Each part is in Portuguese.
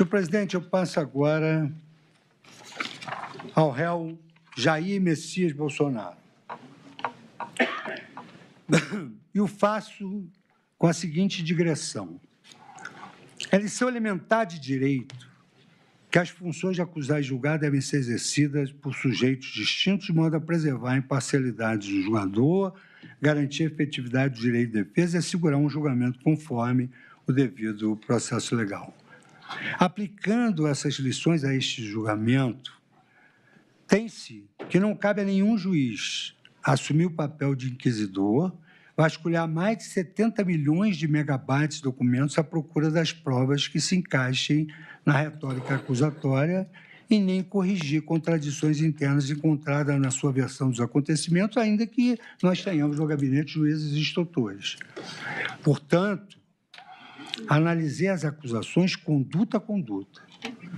Senhor presidente, eu passo agora ao réu Jair Messias Bolsonaro. E o faço com a seguinte digressão. É lição elementar de direito que as funções de acusar e julgar devem ser exercidas por sujeitos distintos, de modo a preservar a imparcialidade do julgador, garantir a efetividade do direito de defesa e assegurar um julgamento conforme o devido processo legal. Aplicando essas lições a este julgamento, tem-se que não cabe a nenhum juiz assumir o papel de inquisidor, vasculhar mais de 70 milhões de megabytes de documentos à procura das provas que se encaixem na retórica acusatória e nem corrigir contradições internas encontradas na sua versão dos acontecimentos, ainda que nós tenhamos no gabinete juízes e instrutores. Portanto, analisei as acusações conduta a conduta,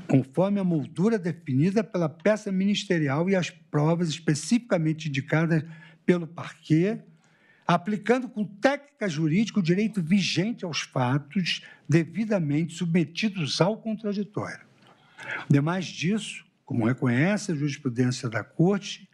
conforme a moldura definida pela peça ministerial e as provas especificamente indicadas pelo parquê, aplicando com técnica jurídica o direito vigente aos fatos devidamente submetidos ao contraditório. Demais disso, como reconhece a jurisprudência da Corte,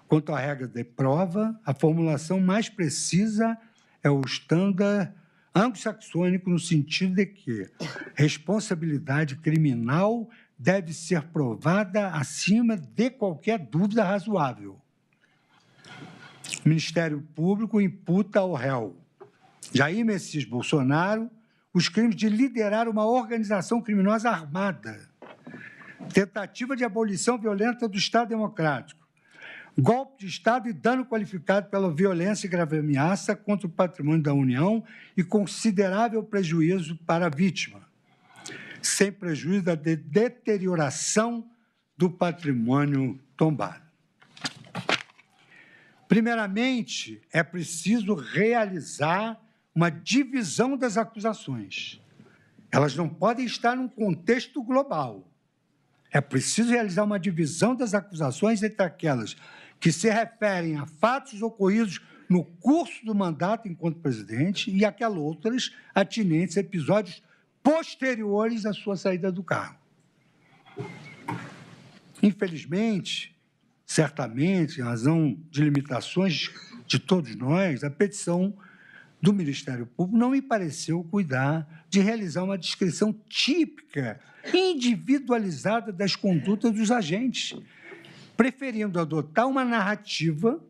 quanto à regra de prova, a formulação mais precisa é o estándar anglo-saxônico no sentido de que responsabilidade criminal deve ser provada acima de qualquer dúvida razoável. O Ministério Público imputa ao réu Jair Messias Bolsonaro os crimes de liderar uma organização criminosa armada, tentativa de abolição violenta do Estado Democrático, golpe de Estado e dano qualificado pela violência e grave ameaça contra o patrimônio da União e considerável prejuízo para a vítima, sem prejuízo da deterioração do patrimônio tombado. Primeiramente, é preciso realizar uma divisão das acusações. Elas não podem estar num contexto global. É preciso realizar uma divisão das acusações entre aquelas que se referem a fatos ocorridos no curso do mandato enquanto presidente e aquelas outras atinentes a episódios posteriores à sua saída do cargo. Infelizmente, certamente, em razão de limitações de todos nós, a petição do Ministério Público não me pareceu cuidar de realizar uma descrição típica, individualizada das condutas dos agentes, preferindo adotar uma narrativa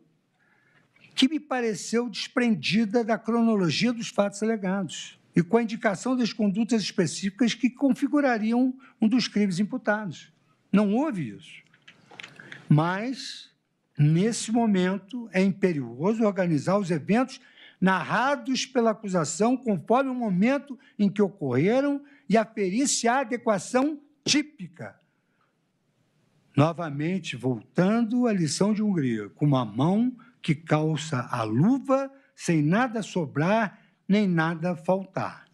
que me pareceu desprendida da cronologia dos fatos alegados e com a indicação das condutas específicas que configurariam um dos crimes imputados. Não houve isso. Mas, nesse momento, é imperioso organizar os eventos narrados pela acusação conforme o momento em que ocorreram e aferir se há adequação típica. Novamente, voltando à lição de Hungria, com uma mão que calça a luva sem nada sobrar nem nada faltar.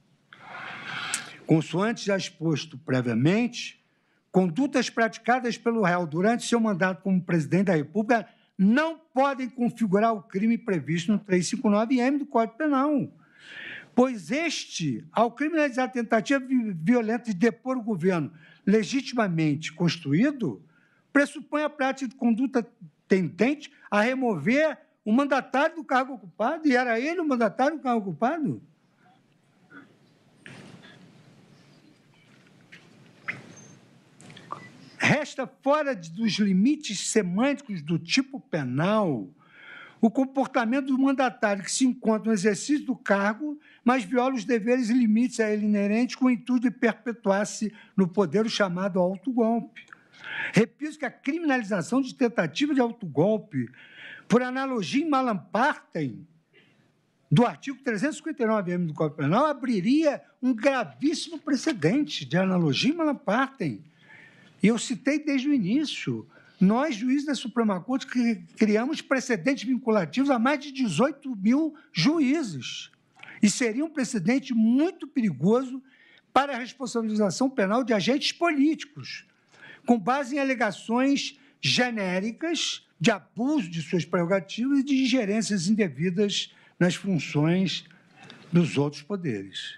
Consoante já exposto previamente, condutas praticadas pelo réu durante seu mandato como presidente da República não podem configurar o crime previsto no 359-M do Código Penal, pois este, ao criminalizar a tentativa violenta de depor o governo legitimamente constituído, pressupõe a prática de conduta tendente a remover o mandatário do cargo ocupado, e era ele o mandatário do cargo ocupado? Resta fora dos limites semânticos do tipo penal o comportamento do mandatário que se encontra no exercício do cargo, mas viola os deveres e limites a ele inerentes com o intuito de perpetuar-se no poder o chamado autogolpe. Repito que a criminalização de tentativa de autogolpe, por analogia em Malam Partem, do artigo 359-M do Código Penal, abriria um gravíssimo precedente de analogia em Malam Partem. E eu citei desde o início, nós, juízes da Suprema Corte, criamos precedentes vinculativos a mais de 18 mil juízes. E seria um precedente muito perigoso para a responsabilização penal de agentes políticos, com base em alegações genéricas de abuso de suas prerrogativas e de ingerências indevidas nas funções dos outros poderes.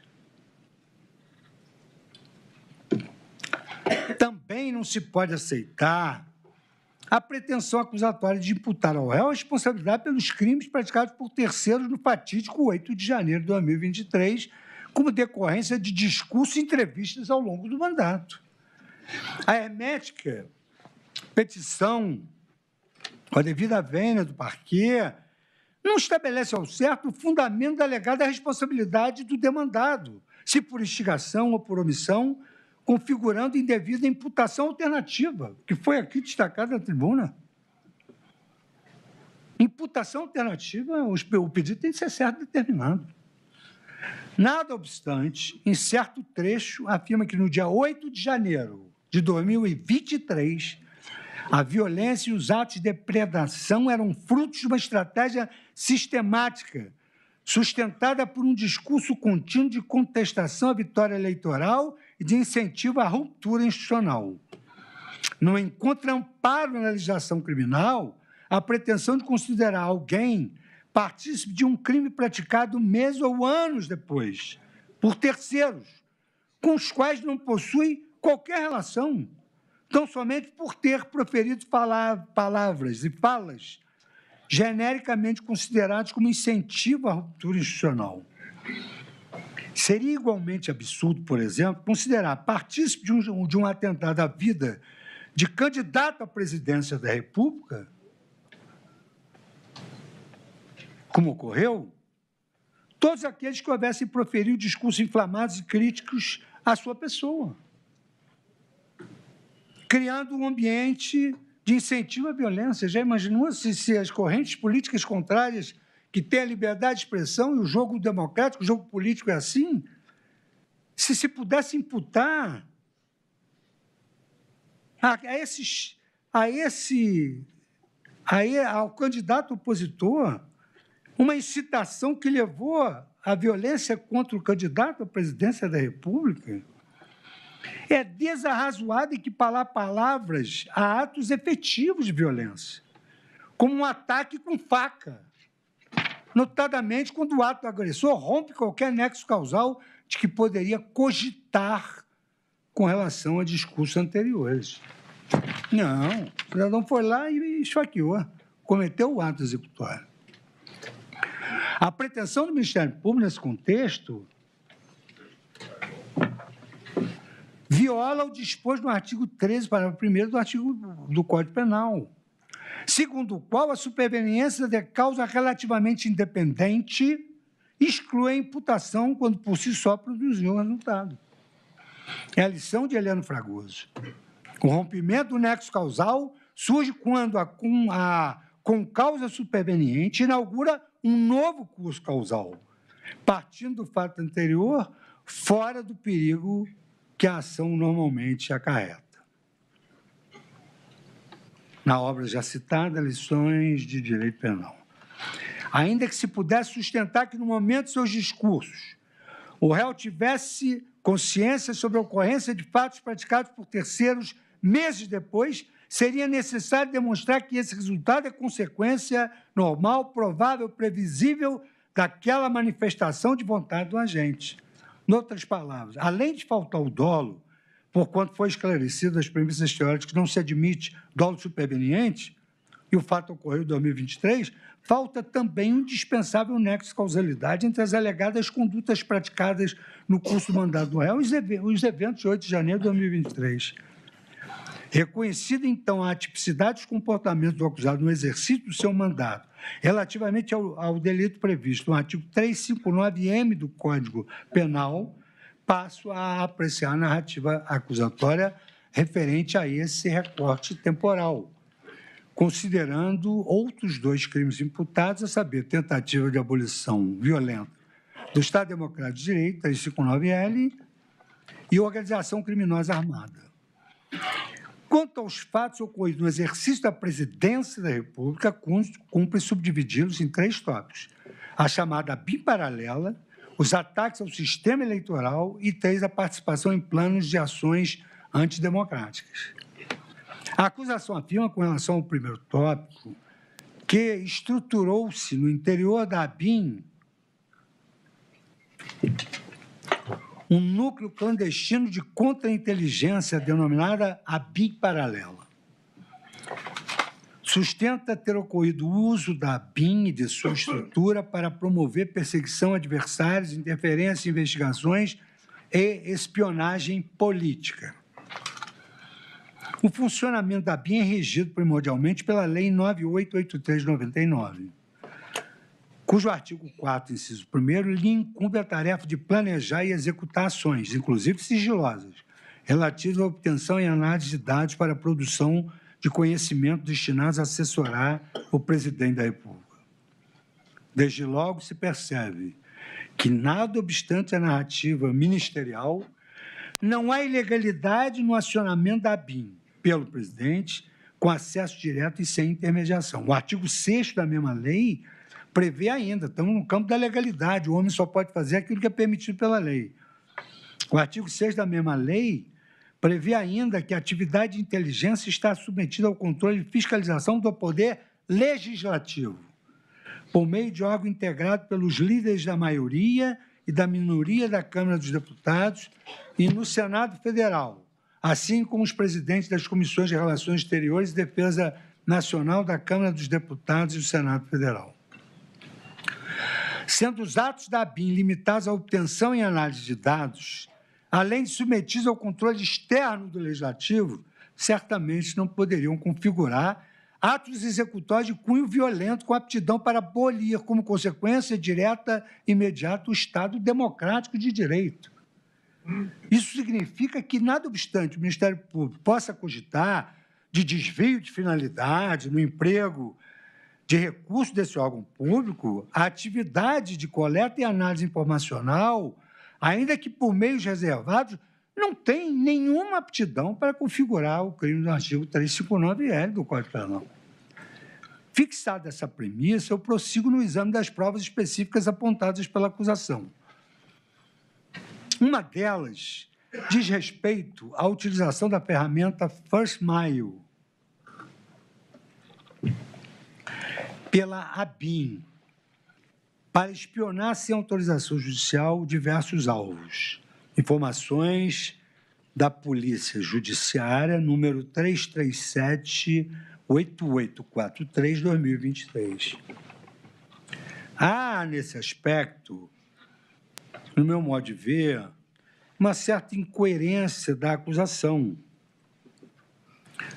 Também não se pode aceitar a pretensão acusatória de imputar ao réu a responsabilidade pelos crimes praticados por terceiros no fatídico 8 de janeiro de 2023, como decorrência de discursos e entrevistas ao longo do mandato. A hermética petição, com a devida vênia do parquê, não estabelece ao certo o fundamento da alegada responsabilidade do demandado, se por instigação ou por omissão, configurando indevida imputação alternativa, que foi aqui destacada na tribuna. Imputação alternativa, o pedido tem que ser certo e determinado. Nada obstante, em certo trecho, afirma que no dia 8 de janeiro de 2023, a violência e os atos de depredação eram frutos de uma estratégia sistemática, sustentada por um discurso contínuo de contestação à vitória eleitoral e de incentivo à ruptura institucional. Não encontra amparo na legislação criminal a pretensão de considerar alguém partícipe de um crime praticado meses ou anos depois, por terceiros, com os quais não possui qualquer relação, tão somente por ter proferido palavras e falas genericamente considerados como incentivo à ruptura institucional. Seria igualmente absurdo, por exemplo, considerar partícipe de um atentado à vida de candidato à presidência da República, como ocorreu, todos aqueles que houvessem proferido discursos inflamados e críticos à sua pessoa, criando um ambiente de incentivo à violência. Já imaginou se as correntes políticas contrárias que têm a liberdade de expressão e o jogo democrático, o jogo político é assim? Se pudesse imputar ao candidato opositor uma incitação que levou à violência contra o candidato à presidência da República, é desarrazoado equiparar palavras a atos efetivos de violência, como um ataque com faca, notadamente quando o ato agressor rompe qualquer nexo causal de que poderia cogitar com relação a discursos anteriores. Não, o cidadão foi lá e esfaqueou, cometeu o ato executório. A pretensão do Ministério Público, nesse contexto, viola o disposto no artigo 13, parágrafo 1º do artigo do Código Penal, segundo o qual a superveniência de causa relativamente independente exclui a imputação quando por si só produziu o resultado. É a lição de Heleno Fragoso. O rompimento do nexo causal surge quando com causa superveniente inaugura um novo curso causal, partindo do fato anterior, fora do perigo que a ação normalmente acarreta. Na obra já citada, Lições de Direito Penal. Ainda que se pudesse sustentar que, no momento de seus discursos, o réu tivesse consciência sobre a ocorrência de fatos praticados por terceiros meses depois, seria necessário demonstrar que esse resultado é consequência normal, provável, previsível daquela manifestação de vontade do agente. Em outras palavras, além de faltar o dolo, porquanto foi esclarecido as premissas teóricas que não se admite dolo superveniente, e o fato ocorreu em 2023, falta também um indispensável nexo de causalidade entre as alegadas condutas praticadas no curso do mandato do réu e os eventos de 8 de janeiro de 2023. Reconhecida, então, a atipicidade dos comportamentos do acusado no exercício do seu mandato, relativamente ao delito previsto no artigo 359-M do Código Penal, passo a apreciar a narrativa acusatória referente a esse recorte temporal, considerando outros dois crimes imputados, a saber, tentativa de abolição violenta do Estado Democrático de Direito, 359-L, e organização criminosa armada. Quanto aos fatos ocorridos no exercício da presidência da República, cumpre subdividi-los em 3 tópicos: a chamada biparalela, os ataques ao sistema eleitoral e 3, a participação em planos de ações antidemocráticas. A acusação afirma, com relação ao primeiro tópico, que estruturou-se no interior da ABIN um núcleo clandestino de contra-inteligência denominada ABIN paralela. Sustenta ter ocorrido o uso da ABIN e de sua estrutura para promover perseguição a adversários, interferência em investigações e espionagem política. O funcionamento da ABIN é regido primordialmente pela Lei 9883 de 99, cujo artigo 4º, inciso 1º, lhe incumbe a tarefa de planejar e executar ações, inclusive sigilosas, relativas à obtenção e análise de dados para a produção de conhecimento destinados a assessorar o presidente da República. Desde logo se percebe que, nada obstante a narrativa ministerial, não há ilegalidade no acionamento da ABIN pelo presidente, com acesso direto e sem intermediação. O artigo 6º da mesma lei prevê ainda, estamos no campo da legalidade, o homem só pode fazer aquilo que é permitido pela lei. O artigo 6º da mesma lei prevê ainda que a atividade de inteligência está submetida ao controle e fiscalização do poder legislativo, por meio de órgão integrado pelos líderes da maioria e da minoria da Câmara dos Deputados e no Senado Federal, assim como os presidentes das Comissões de Relações Exteriores e Defesa Nacional da Câmara dos Deputados e do Senado Federal. Sendo os atos da ABIN limitados à obtenção e análise de dados, além de submetidos ao controle externo do Legislativo, certamente não poderiam configurar atos executórios de cunho violento com aptidão para abolir, como consequência direta e imediata, o Estado democrático de direito. Isso significa que, nada obstante o Ministério Público possa cogitar de desvio de finalidade no emprego de recursos desse órgão público, a atividade de coleta e análise informacional, ainda que por meios reservados, não tem nenhuma aptidão para configurar o crime do artigo 359-L do Código Penal. Fixada essa premissa, eu prossigo no exame das provas específicas apontadas pela acusação. Uma delas diz respeito à utilização da ferramenta First Mile pela ABIN para espionar sem autorização judicial diversos alvos. Informações da Polícia Judiciária, número 337-8843-2023. Há, nesse aspecto, no meu modo de ver, uma certa incoerência da acusação.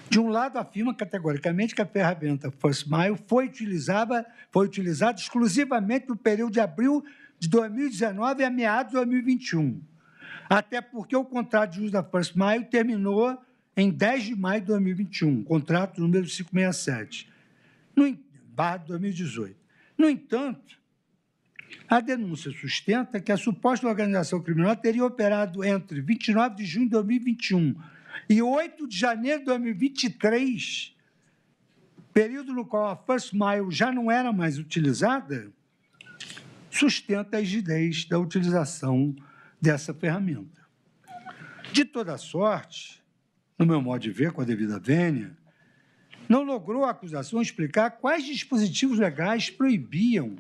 De um lado, afirma categoricamente que a ferramenta First Mile foi utilizada exclusivamente no período de abril de 2019 a meados de 2021, até porque o contrato de uso da First Mile terminou em 10 de maio de 2021, contrato número 567, /2018. No entanto, a denúncia sustenta que a suposta organização criminosa teria operado entre 29 de junho de 2021 e 8 de janeiro de 2023, período no qual a First Mile já não era mais utilizada, sustenta a rigidez da utilização dessa ferramenta. De toda sorte, no meu modo de ver, com a devida vênia, não logrou a acusação explicar quais dispositivos legais proibiram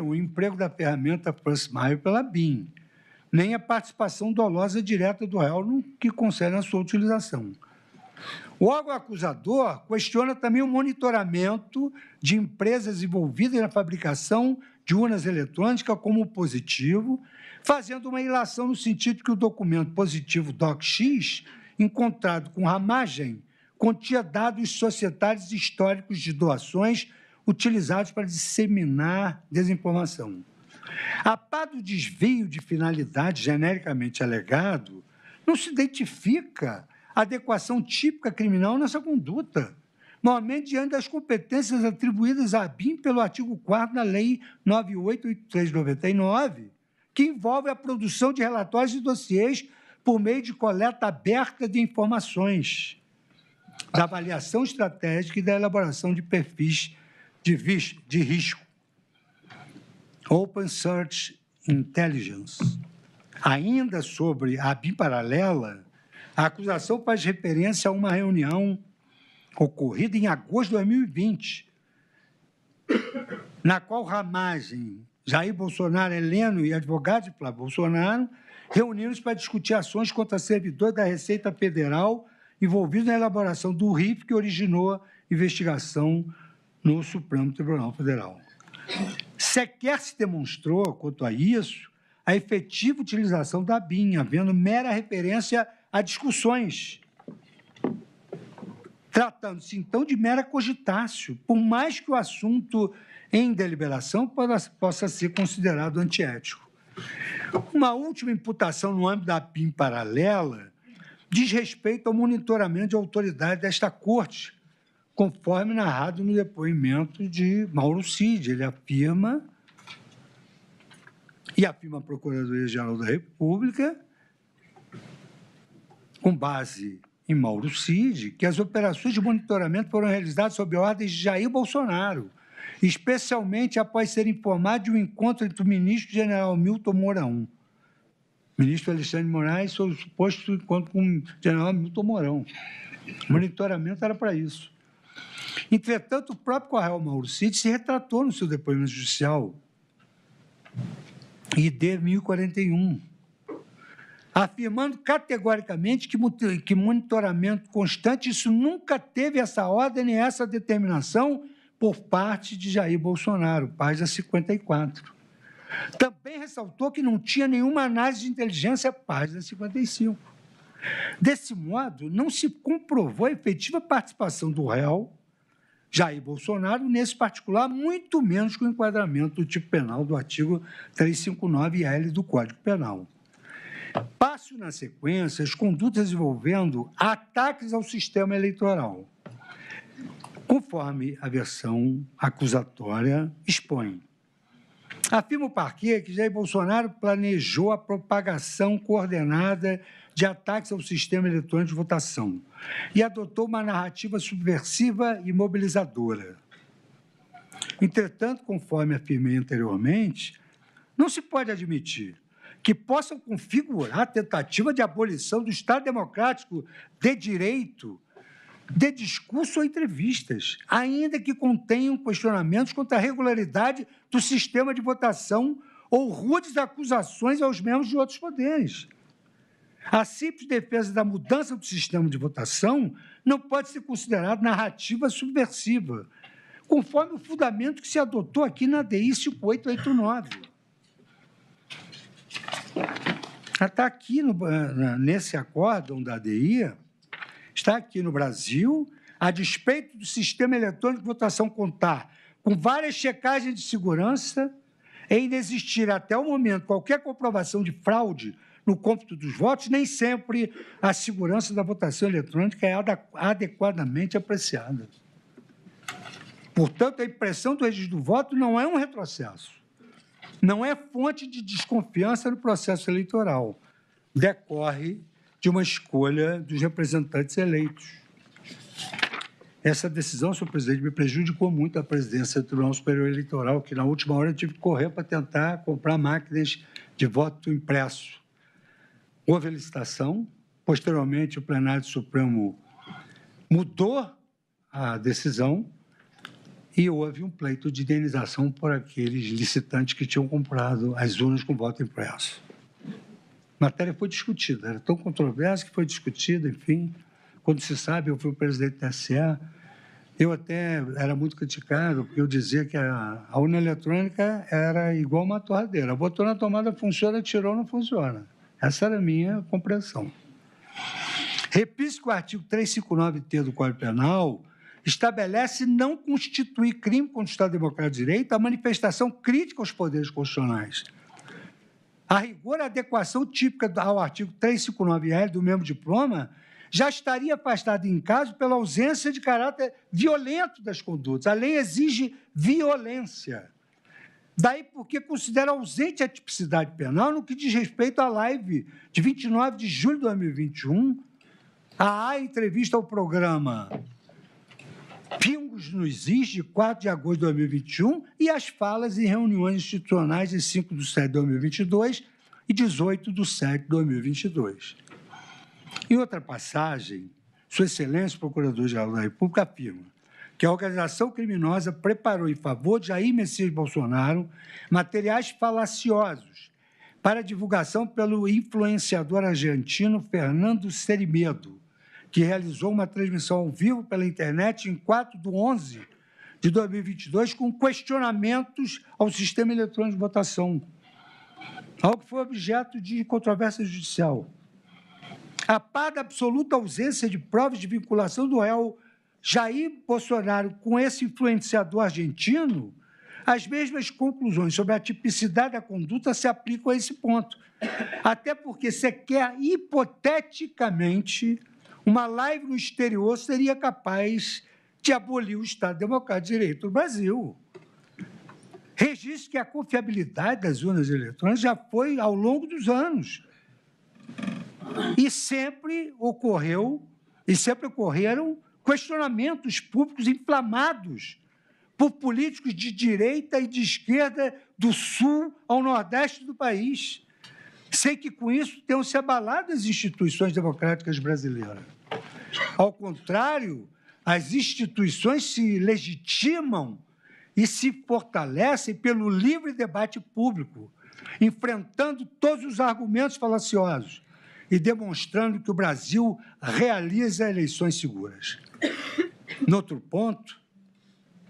o emprego da ferramenta First Mile pela ABIN, nem a participação dolosa direta do réu no que concerne a sua utilização. O órgão acusador questiona também o monitoramento de empresas envolvidas na fabricação de urnas eletrônicas como positivo, fazendo uma ilação no sentido que o documento positivo DOC-X, encontrado com ramagem, continha dados societários históricos de doações utilizados para disseminar desinformação. A par do desvio de finalidade genericamente alegado, não se identifica adequação típica criminal nessa conduta, normalmente diante das competências atribuídas à ABIN pelo artigo 4º da Lei 9883 de 99, que envolve a produção de relatórios e dossiês por meio de coleta aberta de informações, da avaliação estratégica e da elaboração de perfis de risco. Open Search Intelligence. Ainda sobre a ABIN paralela, a acusação faz referência a uma reunião ocorrida em agosto de 2020, na qual ramagem Jair Bolsonaro, Heleno e advogados de Flávio Bolsonaro reuniram-se para discutir ações contra servidores da Receita Federal envolvidos na elaboração do RIF que originou a investigação no Supremo Tribunal Federal. Sequer se demonstrou, quanto a isso, a efetiva utilização da BIM, havendo mera referência a discussões, tratando-se, então, de mera cogitácio, por mais que o assunto em deliberação possa ser considerado antiético. Uma última imputação no âmbito da BIM paralela diz respeito ao monitoramento de autoridade desta Corte, conforme narrado no depoimento de Mauro Cid. Ele afirma, e afirma a Procuradoria-Geral da República, com base em Mauro Cid, que as operações de monitoramento foram realizadas sob ordens de Jair Bolsonaro, especialmente após ser informado de um encontro entre o ministro-general Milton Mourão, ministro Alexandre de Moraes, sobre o suposto encontro com o general Milton Mourão. O monitoramento era para isso. Entretanto, o próprio coronel Mauro Cid se retratou no seu depoimento judicial, ID 1041, afirmando categoricamente que monitoramento constante, isso nunca teve essa ordem nem essa determinação por parte de Jair Bolsonaro, página 54. Também ressaltou que não tinha nenhuma análise de inteligência, página 55. Desse modo, não se comprovou a efetiva participação do réu, Jair Bolsonaro, nesse particular, muito menos com o enquadramento do tipo penal do artigo 359-L do Código Penal. Passo na sequência as condutas envolvendo ataques ao sistema eleitoral, conforme a versão acusatória expõe. Afirma o parquê que Jair Bolsonaro planejou a propagação coordenada de ataques ao sistema eletrônico de votação e adotou uma narrativa subversiva e mobilizadora. Entretanto, conforme afirmei anteriormente, não se pode admitir que possam configurar a tentativa de abolição do Estado democrático de direito, de discurso ou entrevistas, ainda que contenham questionamentos contra a regularidade do sistema de votação ou rudes acusações aos membros de outros poderes. A simples defesa da mudança do sistema de votação não pode ser considerada narrativa subversiva, conforme o fundamento que se adotou aqui na DI 5889. Está aqui, nesse acórdão da DI, está aqui no Brasil, a despeito do sistema eletrônico de votação contar com várias checagens de segurança e ainda existir até o momento qualquer comprovação de fraude no cômputo dos votos, nem sempre a segurança da votação eletrônica é adequadamente apreciada. Portanto, a impressão do registro do voto não é um retrocesso, não é fonte de desconfiança no processo eleitoral, decorre de uma escolha dos representantes eleitos. Essa decisão, senhor presidente, me prejudicou muito a presidência do Tribunal Superior Eleitoral, que na última hora eu tive que correr para tentar comprar máquinas de voto impresso. Houve a licitação, posteriormente o plenário do Supremo mudou a decisão e houve um pleito de indenização por aqueles licitantes que tinham comprado as urnas com voto impresso. A matéria foi discutida, era tão controversa que foi discutida, enfim. Quando se sabe, eu fui o presidente da TSE, eu até era muito criticado, porque eu dizia que a urna eletrônica era igual uma torradeira. Botou na tomada, funciona, tirou, não funciona. Essa era a minha compreensão. Repito que o artigo 359-T do Código Penal estabelece não constituir crime contra o Estado Democrático de Direito a manifestação crítica aos poderes constitucionais. A rigor, a adequação típica ao artigo 359-L do mesmo diploma já estaria afastada em caso pela ausência de caráter violento das condutas. A lei exige violência. Daí porque considera ausente a tipicidade penal no que diz respeito à live de 29 de julho de 2021, a entrevista ao programa Pingos nos Is, de 4 de agosto de 2021, e as falas em reuniões institucionais de 5/7 de 2022 e 18/7 de 2022. Em outra passagem, Sua Excelência, o Procurador-Geral da República, afirma que a organização criminosa preparou em favor de Jair Messias Bolsonaro materiais falaciosos para divulgação pelo influenciador argentino Fernando Serimedo, que realizou uma transmissão ao vivo pela internet em 4/11/2022 com questionamentos ao sistema eletrônico de votação, algo que foi objeto de controvérsia judicial. A par da absoluta ausência de provas de vinculação do réu Jair Bolsonaro com esse influenciador argentino, as mesmas conclusões sobre a tipicidade da conduta se aplicam a esse ponto. Até porque, sequer hipoteticamente, uma live no exterior seria capaz de abolir o Estado Democrático de Direito no Brasil. Registro que a confiabilidade das urnas eletrônicas já foi ao longo dos anos. E sempre ocorreram questionamentos públicos inflamados por políticos de direita e de esquerda do sul ao nordeste do país, sem que, com isso, tenham se abalado as instituições democráticas brasileiras. Ao contrário, as instituições se legitimam e se fortalecem pelo livre debate público, enfrentando todos os argumentos falaciosos e demonstrando que o Brasil realiza eleições seguras. No outro ponto,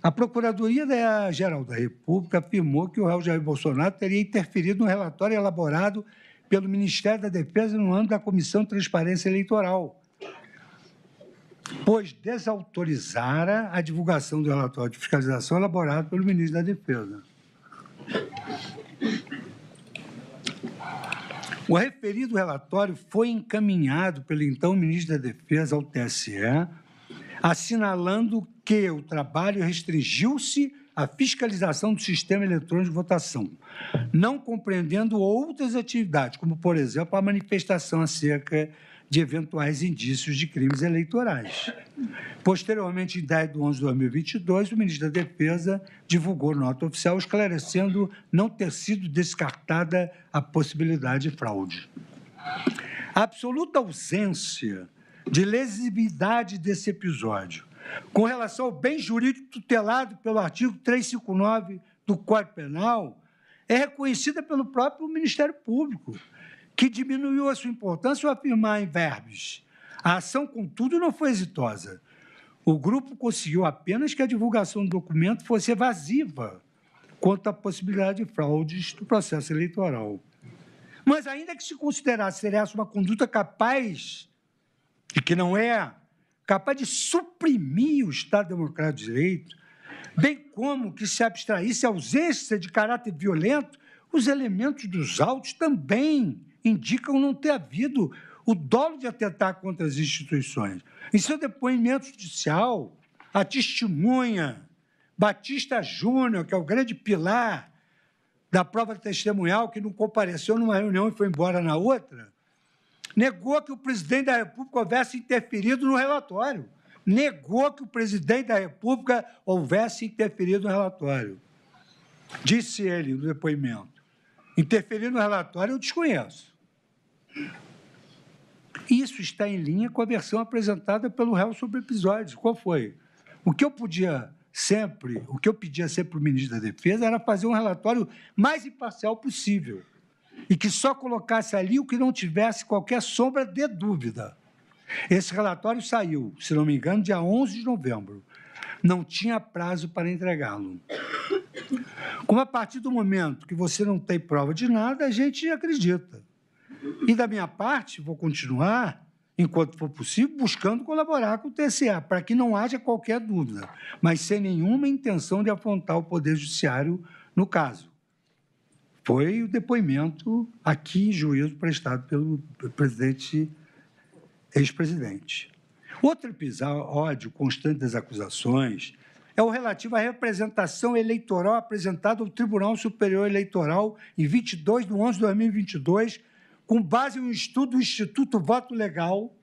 a Procuradoria-Geral da República afirmou que o réu Jair Bolsonaro teria interferido no relatório elaborado pelo Ministério da Defesa no âmbito da Comissão de Transparência Eleitoral, pois desautorizara a divulgação do relatório de fiscalização elaborado pelo ministro da Defesa. O referido relatório foi encaminhado pelo então ministro da Defesa ao TSE, assinalando que o trabalho restringiu-se à fiscalização do sistema eletrônico de votação, não compreendendo outras atividades, como, por exemplo, a manifestação acerca de eventuais indícios de crimes eleitorais. Posteriormente, em 10/11/2022, o ministro da Defesa divulgou nota oficial esclarecendo não ter sido descartada a possibilidade de fraude. A absoluta ausência de lesividade desse episódio, com relação ao bem jurídico tutelado pelo artigo 359 do Código Penal, é reconhecida pelo próprio Ministério Público, que diminuiu a sua importância ao afirmar em verbis. A ação, contudo, não foi exitosa. O grupo conseguiu apenas que a divulgação do documento fosse evasiva quanto à possibilidade de fraudes do processo eleitoral. Mas, ainda que se considerasse ser essa uma conduta capaz, e que não é, capaz de suprimir o Estado Democrático de Direito, bem como que se abstraísse a ausência de caráter violento, os elementos dos autos também indicam não ter havido o dolo de atentar contra as instituições. Em seu depoimento judicial, a testemunha Batista Júnior, que é o grande pilar da prova testemunhal, que não compareceu numa reunião e foi embora na outra, negou que o presidente da República houvesse interferido no relatório. Negou que o presidente da República houvesse interferido no relatório. Disse ele no depoimento: interferir no relatório eu desconheço. Isso está em linha com a versão apresentada pelo réu sobre o episódio. Qual foi? O que eu pedia sempre para o ministro da Defesa era fazer um relatório mais imparcial possível e que só colocasse ali o que não tivesse qualquer sombra de dúvida. Esse relatório saiu, se não me engano, dia 11 de novembro. Não tinha prazo para entregá-lo. Como a partir do momento que você não tem prova de nada, a gente acredita. E, da minha parte, vou continuar, enquanto for possível, buscando colaborar com o TSE, para que não haja qualquer dúvida, mas sem nenhuma intenção de afrontar o Poder Judiciário no caso. Foi o depoimento aqui em juízo prestado pelo ex-presidente. Outro episódio constante das acusações é o relativo à representação eleitoral apresentada ao Tribunal Superior Eleitoral em 22/11/2022, com base em um estudo do Instituto Voto Legal,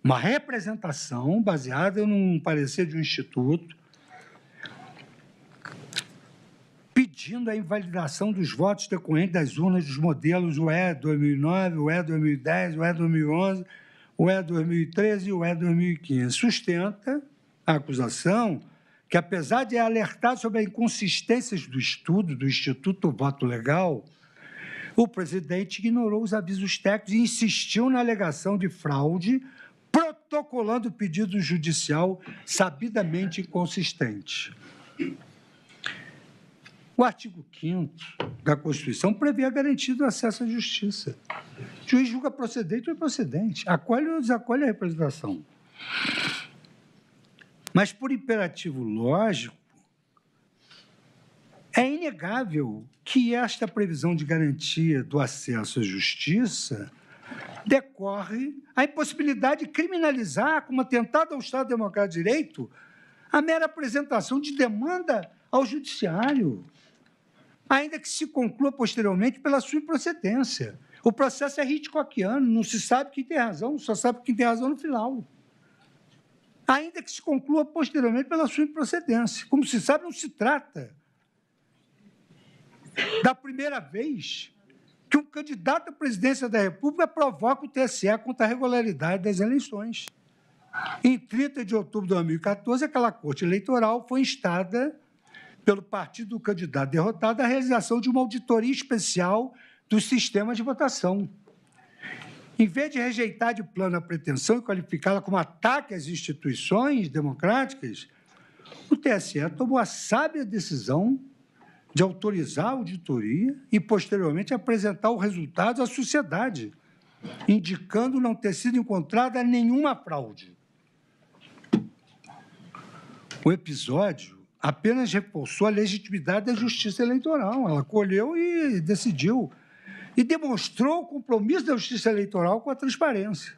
uma representação baseada num parecer de um instituto, pedindo a invalidação dos votos decorrentes das urnas dos modelos UE 2009, UE 2010, UE 2011, UE 2013 e UE 2015. Sustenta a acusação que, apesar de alertar sobre as inconsistências do estudo do Instituto Voto Legal, o presidente ignorou os avisos técnicos e insistiu na alegação de fraude, protocolando o pedido judicial sabidamente inconsistente. O artigo 5º da Constituição prevê a garantia do acesso à justiça. O juiz julga procedente ou improcedente, acolhe ou desacolhe a representação. Mas, por imperativo lógico, é inegável que esta previsão de garantia do acesso à justiça decorre a impossibilidade de criminalizar, como atentado ao Estado Democrático de Direito, a mera apresentação de demanda ao Judiciário, ainda que se conclua posteriormente pela sua improcedência. O processo é Hitchcockiano, não se sabe quem tem razão, só sabe quem tem razão no final. Ainda que se conclua posteriormente pela sua improcedência. Como se sabe, não se trata da primeira vez que um candidato à presidência da República provoca o TSE contra a regularidade das eleições. Em 30 de outubro de 2014, aquela Corte Eleitoral foi instada pelo partido do candidato derrotado à realização de uma auditoria especial dos sistemas de votação. Em vez de rejeitar de plano a pretensão e qualificá-la como ataque às instituições democráticas, o TSE tomou a sábia decisão de autorizar a auditoria e, posteriormente, apresentar o resultado à sociedade, indicando não ter sido encontrada nenhuma fraude. O episódio apenas reforçou a legitimidade da justiça eleitoral. Ela colheu e decidiu, e demonstrou o compromisso da justiça eleitoral com a transparência.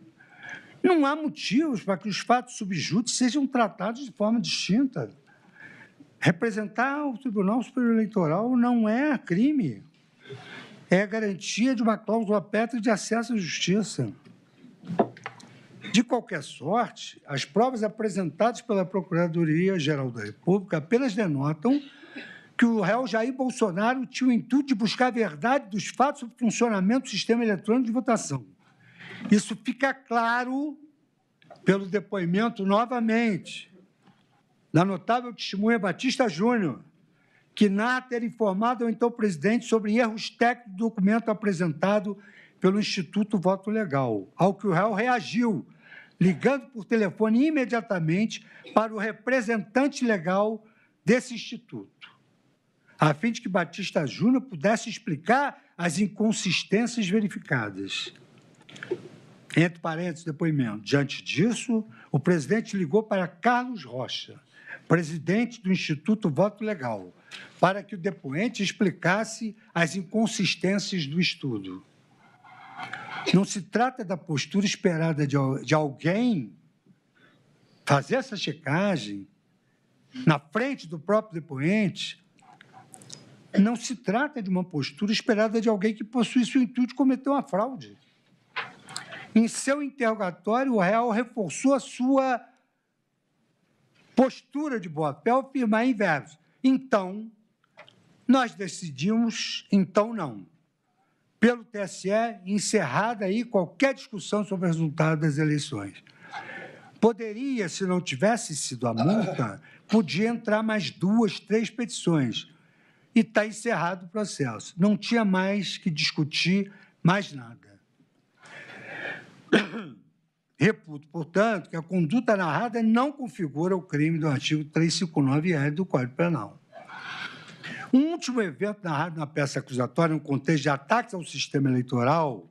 Não há motivos para que os fatos subjúdice sejam tratados de forma distinta. Representar o Tribunal Superior Eleitoral não é crime, é a garantia de uma cláusula pétrea de acesso à justiça. De qualquer sorte, as provas apresentadas pela Procuradoria-Geral da República apenas denotam que o réu Jair Bolsonaro tinha o intuito de buscar a verdade dos fatos sobre o funcionamento do sistema eletrônico de votação. Isso fica claro pelo depoimento, novamente, da notável testemunha Batista Júnior, que narra ter informado ao então presidente sobre erros técnicos do documento apresentado pelo Instituto Voto Legal, ao que o réu reagiu, ligando por telefone imediatamente para o representante legal desse instituto, a fim de que Batista Júnior pudesse explicar as inconsistências verificadas. Entre parênteses, depoimento. Diante disso, o presidente ligou para Carlos Rocha, presidente do Instituto Voto Legal, para que o depoente explicasse as inconsistências do estudo. Não se trata da postura esperada de alguém fazer essa checagem na frente do próprio depoente. Não se trata de uma postura esperada de alguém que possuísse o intuito de cometer uma fraude. Em seu interrogatório, o réu reforçou a sua postura de boa-fé ao afirmar em versos: então, nós decidimos, então não. Pelo TSE, encerrada aí qualquer discussão sobre o resultado das eleições. Poderia, se não tivesse sido a multa, podia entrar mais 2, 3 petições. E está encerrado o processo. Não tinha mais que discutir mais nada. Reputo, portanto, que a conduta narrada não configura o crime do artigo 359-R do Código Penal. Um último evento narrado na peça acusatória, no contexto de ataques ao sistema eleitoral,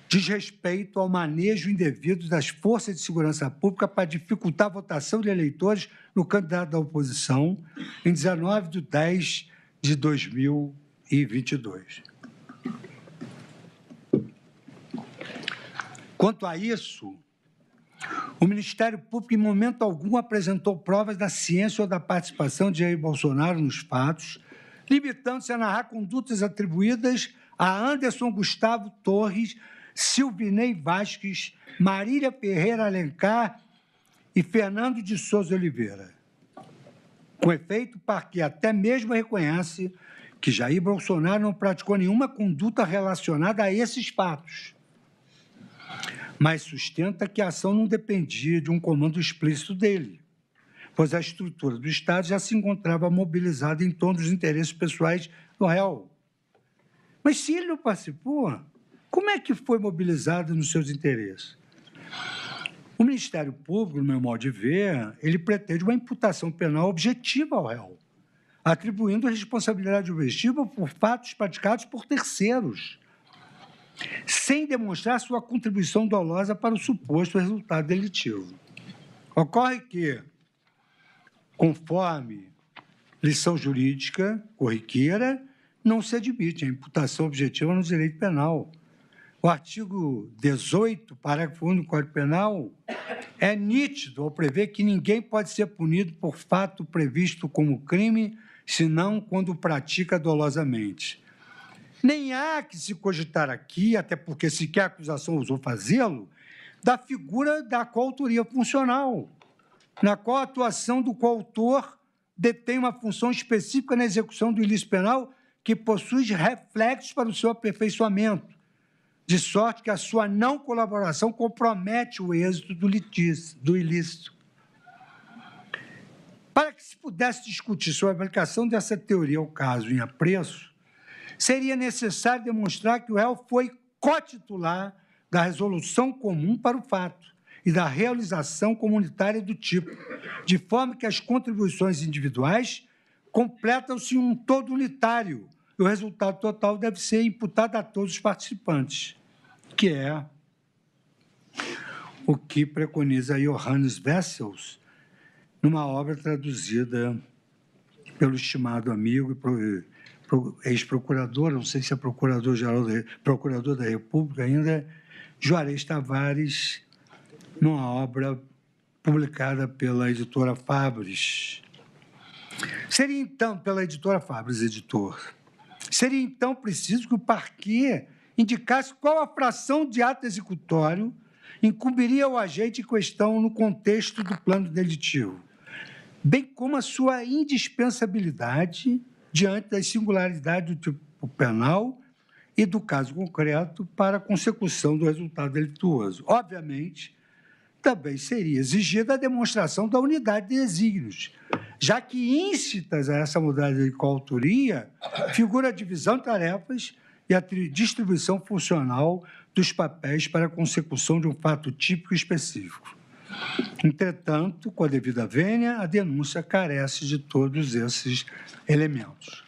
diz respeito ao manejo indevido das forças de segurança pública para dificultar a votação de eleitores no candidato da oposição em 19 de 10 de 2022. Quanto a isso, o Ministério Público, em momento algum, apresentou provas da ciência ou da participação de Jair Bolsonaro nos fatos, limitando-se a narrar condutas atribuídas a Anderson Gustavo Torres, Silvinei Vasques, Marília Ferreira Alencar e Fernando de Souza Oliveira. Com efeito, o parquê até mesmo reconhece que Jair Bolsonaro não praticou nenhuma conduta relacionada a esses fatos, mas sustenta que a ação não dependia de um comando explícito dele. pois a estrutura do Estado já se encontrava mobilizada em torno dos interesses pessoais do réu. Mas se ele não participou, como é que foi mobilizado nos seus interesses? O Ministério Público, no meu modo de ver, ele pretende uma imputação penal objetiva ao réu, atribuindo a responsabilidade objetiva por fatos praticados por terceiros, sem demonstrar sua contribuição dolosa para o suposto resultado delitivo. Ocorre que, conforme lição jurídica corriqueira, não se admite a imputação objetiva no direito penal. O artigo 18, parágrafo 1 do Código Penal, é nítido ao prever que ninguém pode ser punido por fato previsto como crime, senão quando pratica dolosamente. Nem há que se cogitar aqui, até porque sequer a acusação ousou fazê-lo, da figura da coautoria funcional, na qual a atuação do coautor detém uma função específica na execução do ilícito penal que possui reflexos para o seu aperfeiçoamento, de sorte que a sua não colaboração compromete o êxito do ilícito. Para que se pudesse discutir sobre a aplicação dessa teoria ao caso em apreço, seria necessário demonstrar que o réu foi cotitular da resolução comum para o fato e da realização comunitária do tipo, de forma que as contribuições individuais completam-se em um todo unitário e o resultado total deve ser imputado a todos os participantes, que é o que preconiza Johannes Wessels numa obra traduzida pelo estimado amigo e ex-procurador, não sei se é procurador da República ainda, Juarez Tavares, numa obra publicada pela editora Fabris. Seria então, pela editora Fabris, editor, seria então preciso que o parquet indicasse qual a fração de ato executório incumbiria o agente em questão no contexto do plano delitivo, bem como a sua indispensabilidade diante das singularidades do tipo penal e do caso concreto para a consecução do resultado delituoso. Obviamente, também seria exigida a demonstração da unidade de desígnios, já que íncitas a essa modalidade de coautoria figura a divisão de tarefas e a distribuição funcional dos papéis para a consecução de um fato típico específico. Entretanto, com a devida vênia, a denúncia carece de todos esses elementos.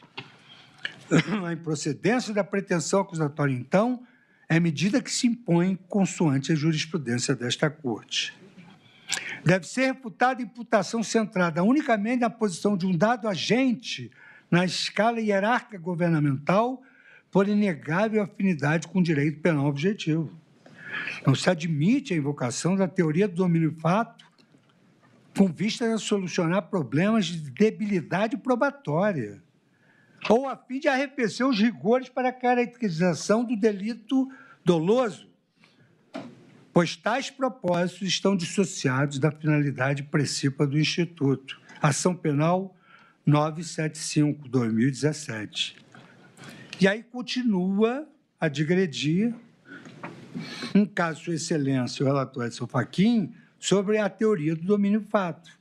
A improcedência da pretensão acusatória, então, é medida que se impõe consoante a jurisprudência desta Corte. Deve ser refutada a imputação centrada unicamente na posição de um dado agente na escala hierárquica governamental por inegável afinidade com o direito penal objetivo. Não se admite a invocação da teoria do domínio fato com vista a solucionar problemas de debilidade probatória ou a fim de arrefecer os rigores para a caracterização do delito doloso, pois tais propósitos estão dissociados da finalidade principal do Instituto. Ação Penal 975, 2017. E aí continua a digredir um caso de Sua Excelência, o relator Edson Fachin, sobre a teoria do domínio fato.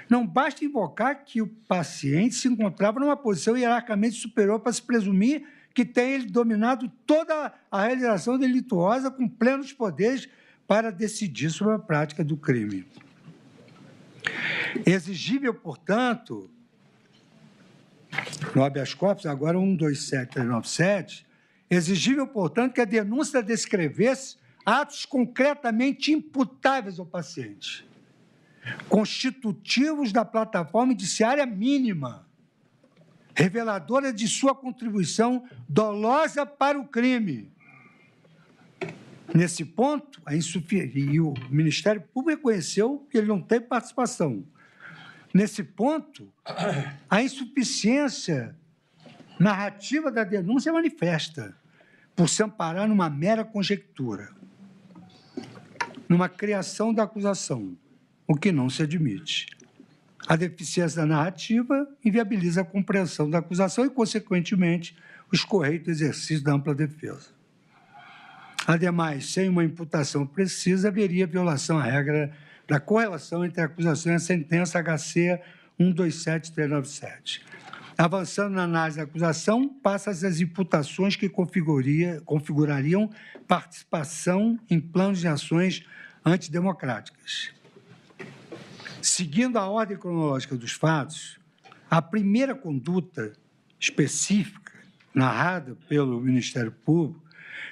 Não basta invocar que o paciente se encontrava numa posição hierarquicamente superior para se presumir que tem ele dominado toda a realização delituosa com plenos poderes para decidir sobre a prática do crime. Exigível, portanto, no habeas corpus, agora 127397, exigível, portanto, que a denúncia descrevesse atos concretamente imputáveis ao paciente, constitutivos da plataforma indiciária mínima, reveladora de sua contribuição dolosa para o crime. Nesse ponto, e o Ministério Público reconheceu que ele não tem participação. Nesse ponto, a insuficiência narrativa da denúncia é manifesta, por se amparar numa mera conjectura, numa criação da acusação, o que não se admite. A deficiência da narrativa inviabiliza a compreensão da acusação e, consequentemente, o escorreito exercício da ampla defesa. Ademais, sem uma imputação precisa, haveria violação à regra da correlação entre a acusação e a sentença HC 127397. Avançando na análise da acusação, passa-se as imputações que configurariam participação em planos de ações antidemocráticas. Seguindo a ordem cronológica dos fatos, a primeira conduta específica narrada pelo Ministério Público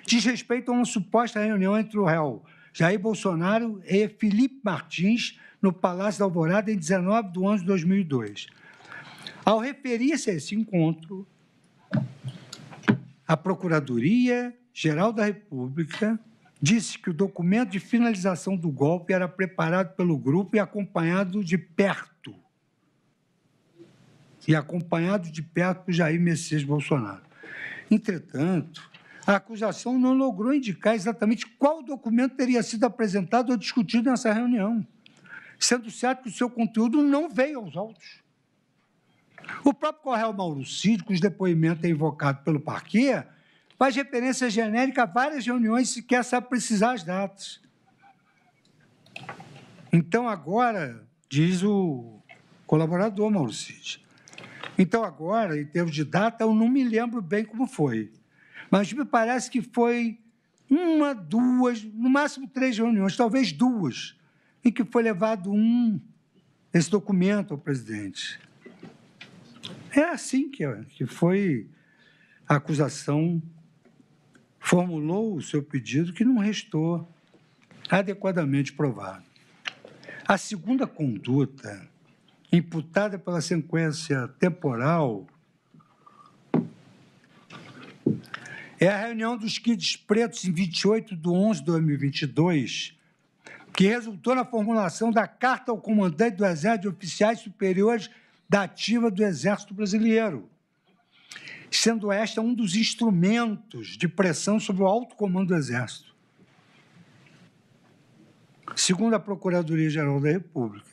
diz respeito a uma suposta reunião entre o réu Jair Bolsonaro e Felipe Martins no Palácio da Alvorada em 19 de 11 de 2002. Ao referir-se a esse encontro, a Procuradoria-Geral da República disse que o documento de finalização do golpe era preparado pelo grupo e acompanhado de perto por Jair Messias Bolsonaro. Entretanto, a acusação não logrou indicar exatamente qual documento teria sido apresentado ou discutido nessa reunião, sendo certo que o seu conteúdo não veio aos autos. O próprio Correio Mauro Cid, cujo depoimento é invocado pelo parquê, faz referência genérica a várias reuniões e sequer sabe precisar as datas. Então, agora, diz o colaborador Mauro Cid, então, agora, em termos de data, eu não me lembro bem como foi, mas me parece que foi uma, duas, no máximo 3 reuniões, talvez 2, em que foi levado esse documento ao presidente. É assim que foi a acusação, formulou o seu pedido, que não restou adequadamente provado. A segunda conduta, imputada pela sequência temporal, é a reunião dos Kids Pretos em 28 de 11 de 2022, que resultou na formulação da Carta ao Comandante do Exército de Oficiais Superiores da Ativa do Exército Brasileiro, sendo esta um dos instrumentos de pressão sobre o alto comando do Exército. Segundo a Procuradoria-Geral da República,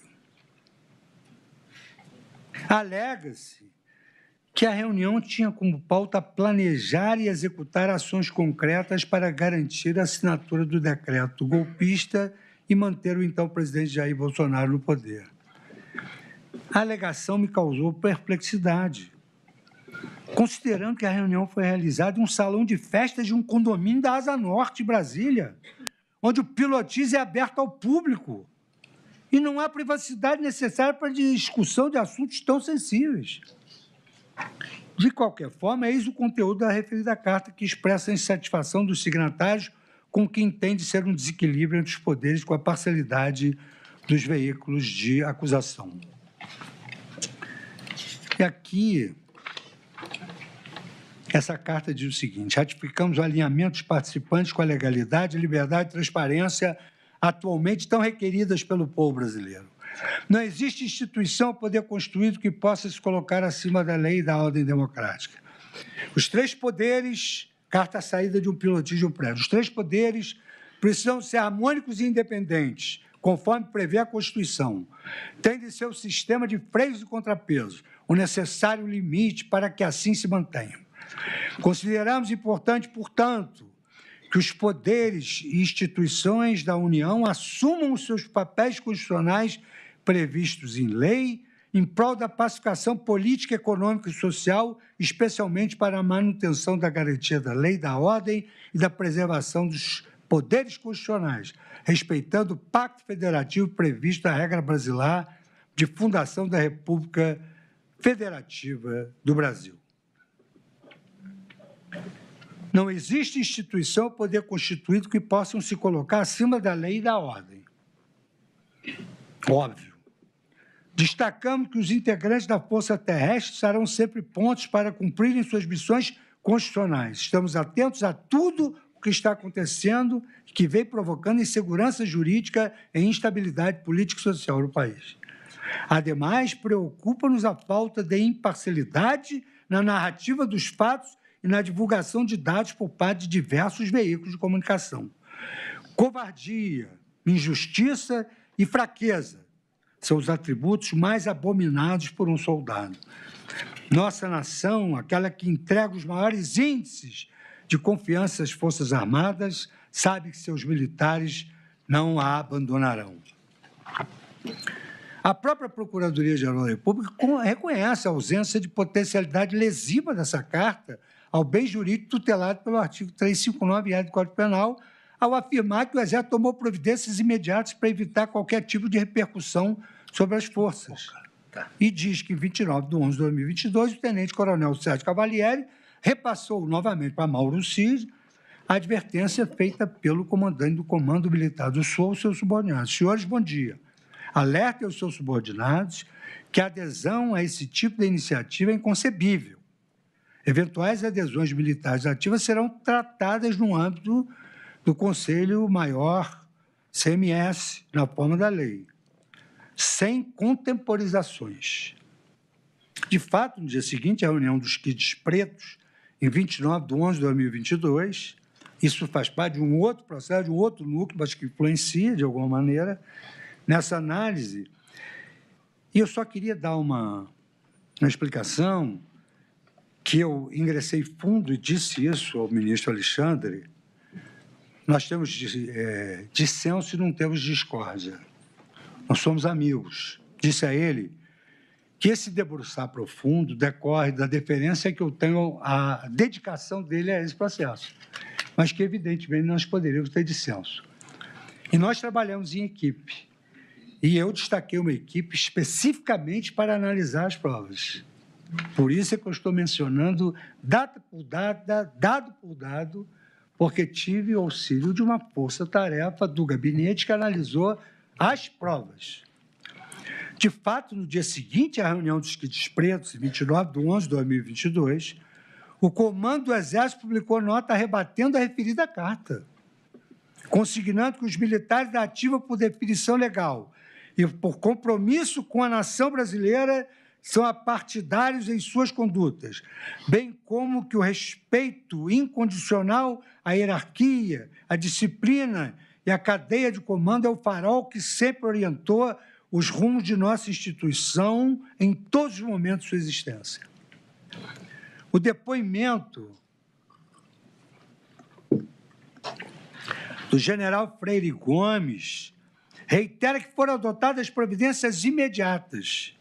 alega-se que a reunião tinha como pauta planejar e executar ações concretas para garantir a assinatura do decreto golpista e manter o então presidente Jair Bolsonaro no poder. A alegação me causou perplexidade, considerando que a reunião foi realizada em um salão de festas de um condomínio da Asa Norte, Brasília, onde o pilotismo é aberto ao público e não há privacidade necessária para a discussão de assuntos tão sensíveis. De qualquer forma, eis o conteúdo da referida carta, que expressa a insatisfação dos signatários com o que entende ser um desequilíbrio entre os poderes com a parcialidade dos veículos de acusação. E aqui, essa carta diz o seguinte: ratificamos o alinhamento dos participantes com a legalidade, liberdade e transparência atualmente tão requeridas pelo povo brasileiro. Não existe instituição ou poder constituído que possa se colocar acima da lei e da ordem democrática. Os 3 poderes, carta saída de um pilotismo prévio, os 3 poderes precisam ser harmônicos e independentes, conforme prevê a Constituição. Tem de ser o sistema de freios e contrapesos, o necessário limite para que assim se mantenham. Consideramos importante, portanto, que os poderes e instituições da União assumam os seus papéis constitucionais previstos em lei, em prol da pacificação política, econômica e social, especialmente para a manutenção da garantia da lei, da ordem e da preservação dos poderes constitucionais, respeitando o Pacto Federativo previsto na regra brasileira de fundação da República Federativa do Brasil. Não existe instituição ou poder constituído que possam se colocar acima da lei e da ordem. Óbvio. Destacamos que os integrantes da Força Terrestre serão sempre pontos para cumprirem suas missões constitucionais. Estamos atentos a tudo o que está acontecendo e que vem provocando insegurança jurídica e instabilidade política e social no país. Ademais, preocupa-nos a falta de imparcialidade na narrativa dos fatos e na divulgação de dados por parte de diversos veículos de comunicação. Covardia, injustiça e fraqueza são os atributos mais abominados por um soldado. Nossa nação, aquela que entrega os maiores índices de confiança às Forças Armadas, sabe que seus militares não a abandonarão. A própria Procuradoria-Geral da República reconhece a ausência de potencialidade lesiva dessa carta ao bem jurídico tutelado pelo artigo 359-A do Código Penal, ao afirmar que o Exército tomou providências imediatas para evitar qualquer tipo de repercussão sobre as forças. E diz que, em 29 de 11 de 2022, o tenente-coronel Sérgio Cavalieri repassou novamente para Mauro Cid a advertência feita pelo comandante do Comando Militar do Sul aos seus subordinados. Senhores, bom dia. Alertem aos seus subordinados que a adesão a esse tipo de iniciativa é inconcebível. Eventuais adesões militares ativas serão tratadas no âmbito do Conselho Maior CMS, na forma da lei, sem contemporizações. De fato, no dia seguinte, a reunião dos Kids Pretos, em 29 de 11 de 2022, isso faz parte de um outro processo, de um outro núcleo, mas que influencia, de alguma maneira, nessa análise. E eu só queria dar uma explicação, que eu ingressei fundo e disse isso ao ministro Alexandre. Nós temos dissenso e não temos discórdia. Nós somos amigos. Disse a ele que esse debruçar profundo decorre da deferência que eu tenho à dedicação dele a esse processo, mas que, evidentemente, nós poderíamos ter dissenso. E nós trabalhamos em equipe. E eu destaquei uma equipe especificamente para analisar as provas. Por isso é que eu estou mencionando dado por dado, porque tive auxílio de uma força-tarefa do gabinete que analisou as provas. De fato, no dia seguinte à reunião dos Kids Pretos, 29 de 11 de 2022, o Comando do Exército publicou nota rebatendo a referida carta, consignando que os militares da ativa, por definição legal e por compromisso com a nação brasileira, são apartidários em suas condutas, bem como que o respeito incondicional à hierarquia, à disciplina e à cadeia de comando é o farol que sempre orientou os rumos de nossa instituição em todos os momentos de sua existência. O depoimento do general Freire Gomes reitera que foram adotadas providências imediatas.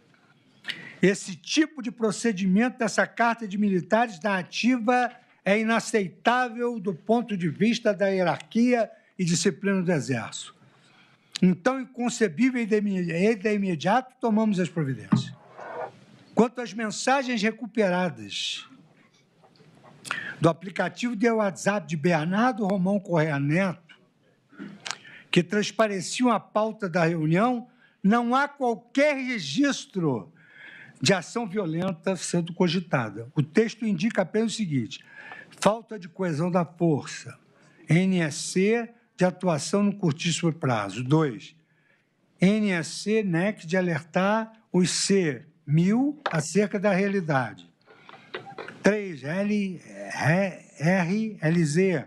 Esse tipo de procedimento dessa carta de militares da ativa é inaceitável do ponto de vista da hierarquia e disciplina do Exército. Então, inconcebível e de imediato, tomamos as providências. Quanto às mensagens recuperadas do aplicativo de WhatsApp de Bernardo Romão Correia Neto, que transpareciam a pauta da reunião, não há qualquer registro de ação violenta sendo cogitada. O texto indica apenas o seguinte: falta de coesão da força, NSC de atuação no curtíssimo prazo. 2, NSC, NEC de alertar os C1000 acerca da realidade. 3, RLZ,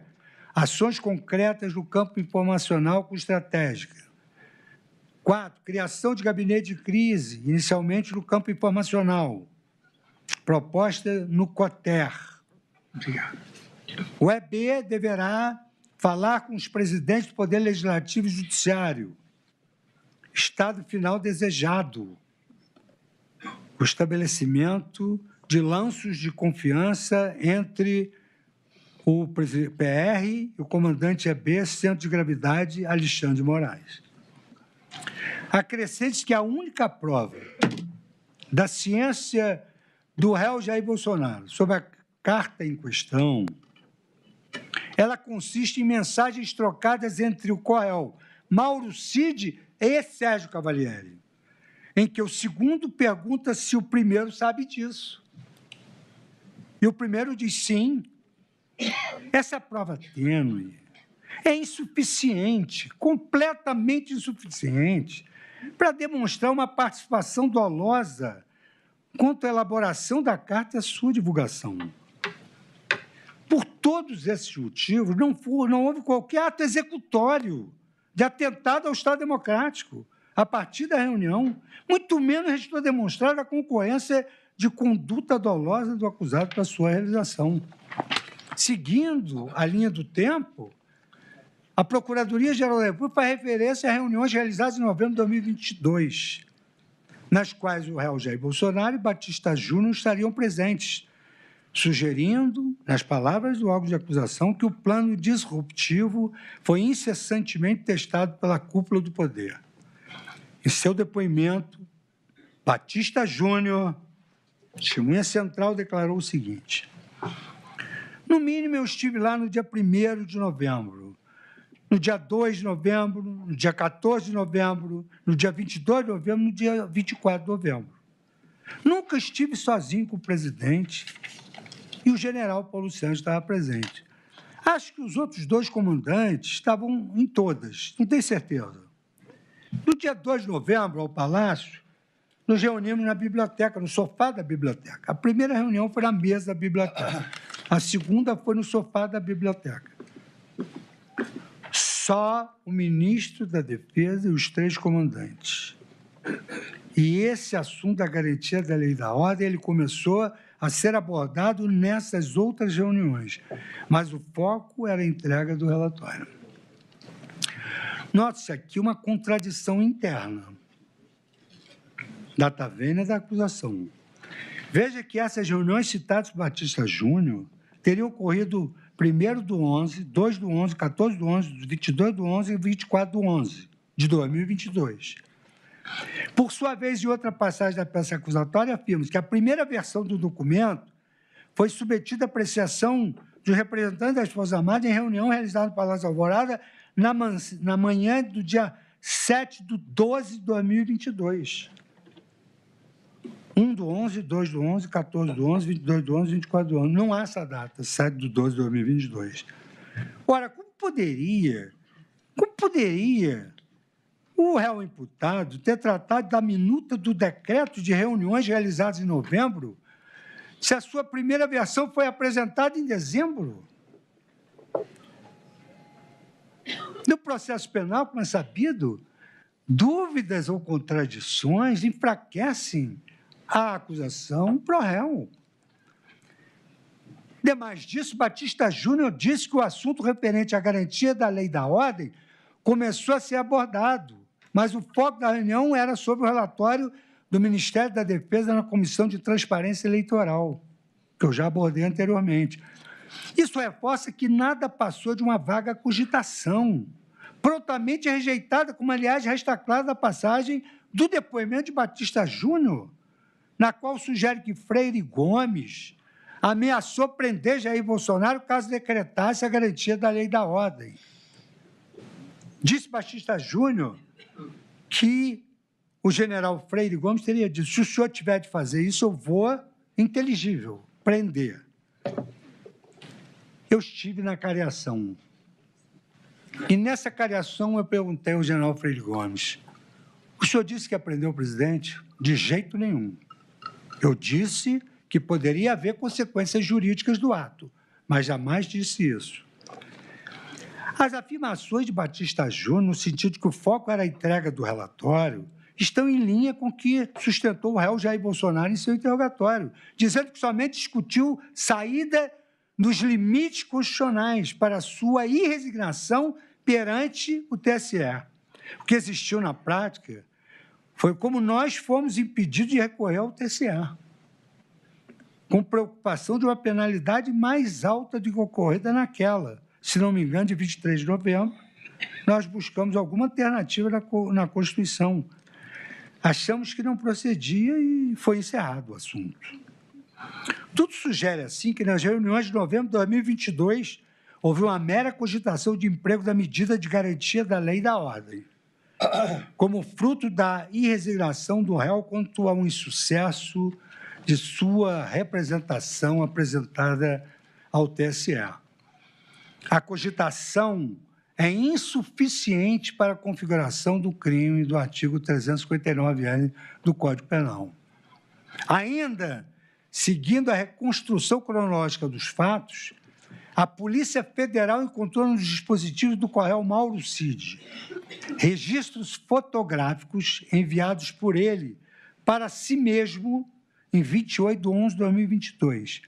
ações concretas no campo informacional com estratégica. 4, criação de gabinete de crise, inicialmente no campo informacional. Proposta no COTER. Obrigado. O EB deverá falar com os presidentes do Poder Legislativo e Judiciário. Estado final desejado. O estabelecimento de laços de confiança entre o PR e o comandante EB, Centro de Gravidade, Alexandre de Moraes. Acrescente que a única prova da ciência do réu Jair Bolsonaro sobre a carta em questão, ela consiste em mensagens trocadas entre o coronel Mauro Cid e Sérgio Cavalieri, em que o segundo pergunta se o primeiro sabe disso. E o primeiro diz sim. Essa prova tênue é insuficiente, completamente insuficiente, para demonstrar uma participação dolosa quanto à elaboração da carta e a sua divulgação. Por todos esses motivos, não houve qualquer ato executório de atentado ao Estado Democrático a partir da reunião, muito menos restou demonstrada a concorrência de conduta dolosa do acusado para sua realização. Seguindo a linha do tempo, A Procuradoria-Geral da República faz referência a reuniões realizadas em novembro de 2022, nas quais o réu Jair Bolsonaro e Batista Júnior estariam presentes, sugerindo, nas palavras do órgão de acusação, que o plano disruptivo foi incessantemente testado pela cúpula do poder. Em seu depoimento, Batista Júnior, testemunha central, declarou o seguinte: no mínimo, eu estive lá no dia 1º de novembro, no dia 2 de novembro, no dia 14 de novembro, no dia 22 de novembro, no dia 24 de novembro. Nunca estive sozinho com o presidente e o general Paulo Sérgio estava presente. Acho que os outros 2 comandantes estavam em todas, não tenho certeza. No dia 2 de novembro, ao Palácio, nos reunimos na biblioteca, no sofá da biblioteca. A primeira reunião foi na mesa da biblioteca. A segunda foi no sofá da biblioteca. Só o ministro da Defesa e os 3 comandantes. E esse assunto da garantia da lei e da ordem, ele começou a ser abordado nessas outras reuniões, mas o foco era a entrega do relatório. Note-se aqui uma contradição interna. Data vênia da acusação. Veja que essas reuniões citadas por Batista Júnior teriam ocorrido 1º do 11, 2 do 11, 14 do 11, 22 do 11 e 24 do 11 de 2022. Por sua vez, em outra passagem da peça acusatória, afirma que a primeira versão do documento foi submetida à apreciação dos representantes das Forças Armadas em reunião realizada no Palácio Alvorada na manhã do dia 7 de 12 de 2022. 1 do 11, 2 do 11, 14 do 11, 22 do 11, 24 do 11. Não há essa data, 7 de 12 de 2022. Ora, como poderia o réu imputado ter tratado da minuta do decreto de reuniões realizadas em novembro, se a sua primeira versão foi apresentada em dezembro? No processo penal, como é sabido, dúvidas ou contradições enfraquecem a acusação pro réu. Demais disso, Batista Júnior disse que o assunto referente à garantia da lei e da ordem começou a ser abordado, mas o foco da reunião era sobre o relatório do Ministério da Defesa na Comissão de Transparência Eleitoral, que eu já abordei anteriormente. Isso reforça que nada passou de uma vaga cogitação, prontamente rejeitada, como, aliás, resta claro da passagem do depoimento de Batista Júnior, na qual sugere que Freire Gomes ameaçou prender Jair Bolsonaro caso decretasse a garantia da lei e da ordem. Disse Batista Júnior que o general Freire Gomes teria dito: se o senhor tiver de fazer isso, eu vou, inteligível, prender. Eu estive na cariação. E nessa cariação eu perguntei ao general Freire Gomes: o senhor disse que ia prender o presidente? De jeito nenhum. Eu disse que poderia haver consequências jurídicas do ato, mas jamais disse isso. As afirmações de Batista Júnior, no sentido de que o foco era a entrega do relatório, estão em linha com o que sustentou o réu Jair Bolsonaro em seu interrogatório, dizendo que somente discutiu saída dos limites constitucionais para sua irresignação perante o TSE. O que existiu na prática foi como nós fomos impedidos de recorrer ao TSE, com preocupação de uma penalidade mais alta do que ocorrida naquela. Se não me engano, de 23 de novembro, nós buscamos alguma alternativa na Constituição. Achamos que não procedia e foi encerrado o assunto. Tudo sugere, assim, que nas reuniões de novembro de 2022 houve uma mera cogitação de emprego da medida de garantia da lei e da ordem, como fruto da irresignação do réu quanto ao insucesso de sua representação apresentada ao TSE. A cogitação é insuficiente para a configuração do crime do artigo 359-N do Código Penal. Ainda, seguindo a reconstrução cronológica dos fatos, a Polícia Federal encontrou nos dispositivos do coronel Mauro Cid registros fotográficos enviados por ele para si mesmo em 28 de 11 de 2022,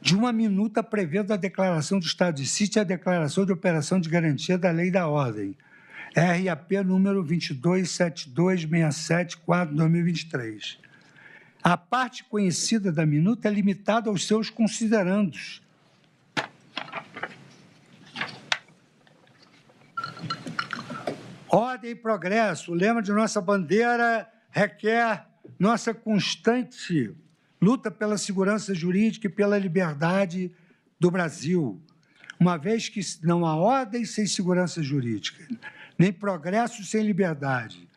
de uma minuta prevendo a declaração de estado de sítio e a declaração de operação de garantia da lei da ordem, RAP número 227267/2023. A parte conhecida da minuta é limitada aos seus considerandos. Ordem e progresso, o lema de nossa bandeira requer nossa constante luta pela segurança jurídica e pela liberdade do Brasil, uma vez que não há ordem sem segurança jurídica, nem progresso sem liberdade.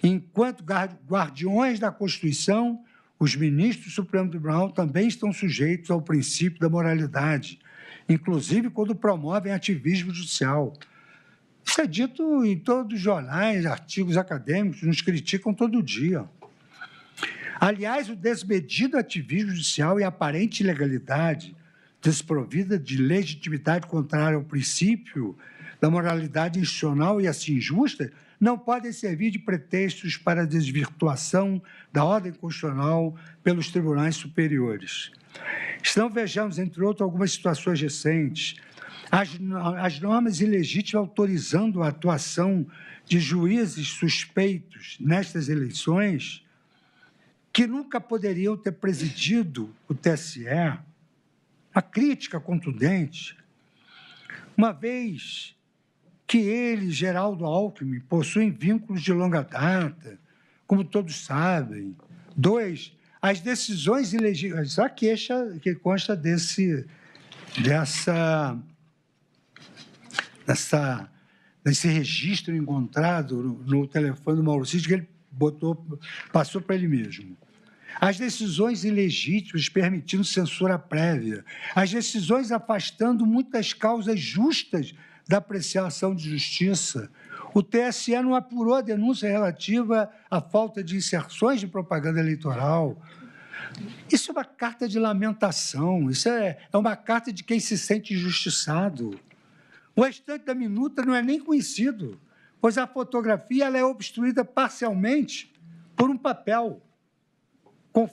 Enquanto guardiões da Constituição, os ministros do Supremo Tribunal também estão sujeitos ao princípio da moralidade, inclusive quando promovem ativismo judicial. Isso é dito em todos os jornais, artigos acadêmicos, nos criticam todo dia. Aliás, o desmedido ativismo judicial e a aparente ilegalidade, desprovida de legitimidade contrária ao princípio da moralidade institucional e assim justa, não podem servir de pretextos para a desvirtuação da ordem constitucional pelos tribunais superiores. Então, vejamos, entre outros, algumas situações recentes. As normas ilegítimas autorizando a atuação de juízes suspeitos nestas eleições, que nunca poderiam ter presidido o TSE, uma crítica contundente, uma vez que ele, Geraldo Alckmin, possuem vínculos de longa data, como todos sabem. 2, as decisões ilegítimas, a queixa que consta desse registro encontrado no telefone do Mauro Cid, que ele passou para ele mesmo. As decisões ilegítimas permitindo censura prévia, as decisões afastando muitas causas justas da apreciação de justiça. O TSE não apurou a denúncia relativa à falta de inserções de propaganda eleitoral. Isso é uma carta de lamentação, isso é uma carta de quem se sente injustiçado. O restante da minuta não é nem conhecido, pois a fotografia ela é obstruída parcialmente por um papel.